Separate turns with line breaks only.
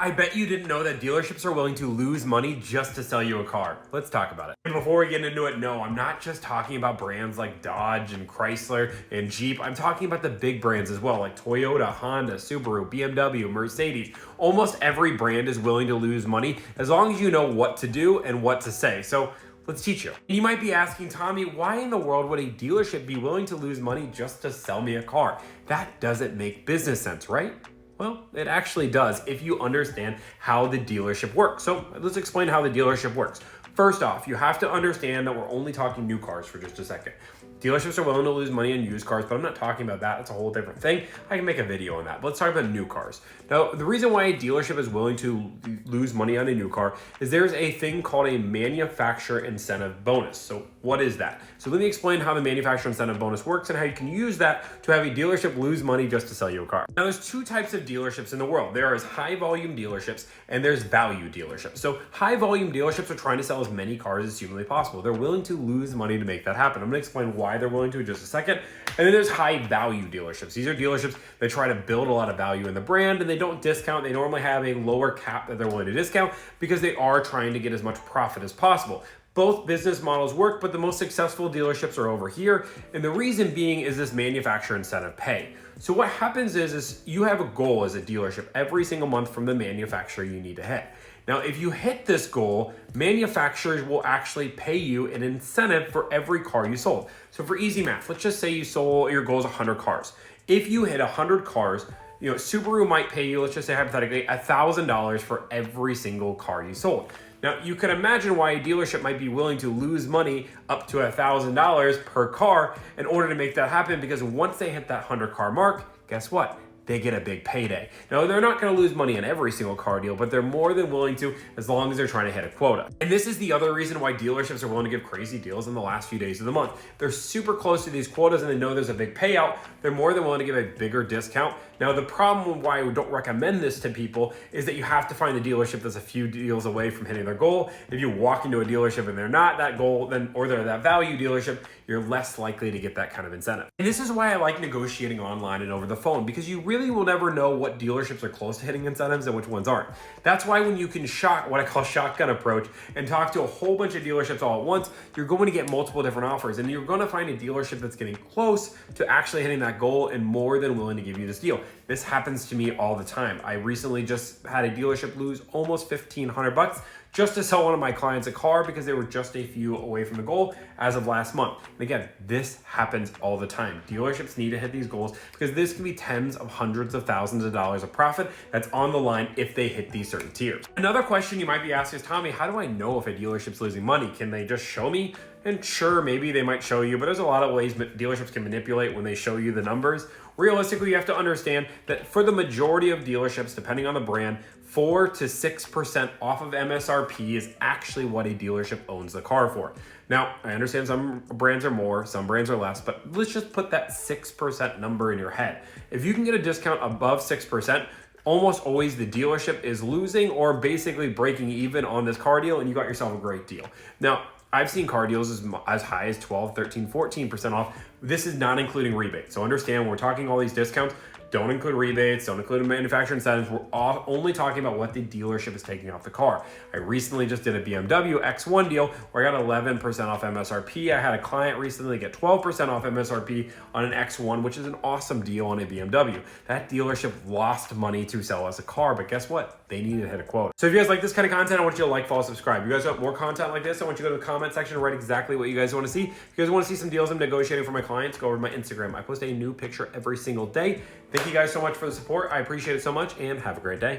I bet you didn't know that dealerships are willing to lose money just to sell you a car. Let's talk about it. And before we get into it, no, I'm not just talking about brands like Dodge and Chrysler and Jeep. I'm talking about the big brands as well, like Toyota, Honda, Subaru, BMW, Mercedes. Almost every brand is willing to lose money as long as you know what to do and what to say. So let's teach you. You might be asking, Tommy, why in the world would a dealership be willing to lose money just to sell me a car? That doesn't make business sense, right? Well, it actually does if you understand how the dealership works. So let's explain how the dealership works. First off, you have to understand that we're only talking new cars for just a second. Dealerships are willing to lose money on used cars, but I'm not talking about that. It's a whole different thing. I can make a video on that. But let's talk about new cars. Now, the reason why a dealership is willing to lose money on a new car is there's a thing called a manufacturer incentive bonus. So what is that? So let me explain how the manufacturer incentive bonus works and how you can use that to have a dealership lose money just to sell you a car. Now, there's two types of dealerships in the world. There is high volume dealerships and there's value dealerships. So high volume dealerships are trying to sell as many cars as humanly possible. They're willing to lose money to make that happen. I'm going to explain why they're willing to in just a second. And then there's high value dealerships. These are dealerships that try to build a lot of value in the brand and they don't discount. They normally have a lower cap that they're willing to discount because they are trying to get as much profit as possible. Both business models work, but the most successful dealerships are over here. And the reason being is this manufacturer incentive pay. So what happens is you have a goal as a dealership every single month from the manufacturer you need to hit. Now, if you hit this goal, manufacturers will actually pay you an incentive for every car you sold. So for easy math, let's just say your goal is 100 cars. If you hit 100 cars, Subaru might pay you, let's just say hypothetically, $1,000 for every single car you sold. Now, you can imagine why a dealership might be willing to lose money up to $1,000 per car in order to make that happen, because once they hit that 100 car mark, guess what? They get a big payday. Now, they're not going to lose money on every single car deal, but they're more than willing to as long as they're trying to hit a quota. And this is the other reason why dealerships are willing to give crazy deals in the last few days of the month. They're super close to these quotas and they know there's a big payout. They're more than willing to give a bigger discount. Now, the problem why we don't recommend this to people is that you have to find a dealership that's a few deals away from hitting their goal. If you walk into a dealership and they're not that goal, or they're that value dealership, you're less likely to get that kind of incentive. And this is why I like negotiating online and over the phone, because you really will never know what dealerships are close to hitting incentives and which ones aren't. That's why when you can what I call shotgun approach, and talk to a whole bunch of dealerships all at once, you're going to get multiple different offers, and you're going to find a dealership that's getting close to actually hitting that goal and more than willing to give you this deal. This happens to me all the time. I recently just had a dealership lose almost $1,500 just to sell one of my clients a car because they were just a few away from the goal as of last month. And again, this happens all the time. Dealerships need to hit these goals because this can be tens of hundreds of thousands of dollars of profit that's on the line if they hit these certain tiers. Another question you might be asking is, Tommy, how do I know if a dealership's losing money? Can they just show me? And sure, maybe they might show you, but there's a lot of ways dealerships can manipulate when they show you the numbers. Realistically, you have to understand that for the majority of dealerships, depending on the brand, 4 to 6% off of MSRP is actually what a dealership owns the car for. Now, I understand some brands are more, some brands are less, but let's just put that 6% number in your head. If you can get a discount above 6%, almost always the dealership is losing or basically breaking even on this car deal, and you got yourself a great deal. Now, I've seen car deals as high as 12, 13, 14% off. This is not including rebates. So understand, when we're talking all these discounts, don't include rebates, don't include manufacturer incentives. We're only talking about what the dealership is taking off the car. I recently just did a BMW X1 deal where I got 11% off MSRP. I had a client recently get 12% off MSRP on an X1, which is an awesome deal on a BMW. That dealership lost money to sell us a car, but guess what? They needed to hit a quota. So if you guys like this kind of content, I want you to like, follow, subscribe. You guys want more content like this, I want you to go to the comment section and write exactly what you guys want to see. If you guys want to see some deals I'm negotiating for my clients, go over to my Instagram. I post a new picture every single day. Thank you guys so much for the support. I appreciate it so much, and have a great day.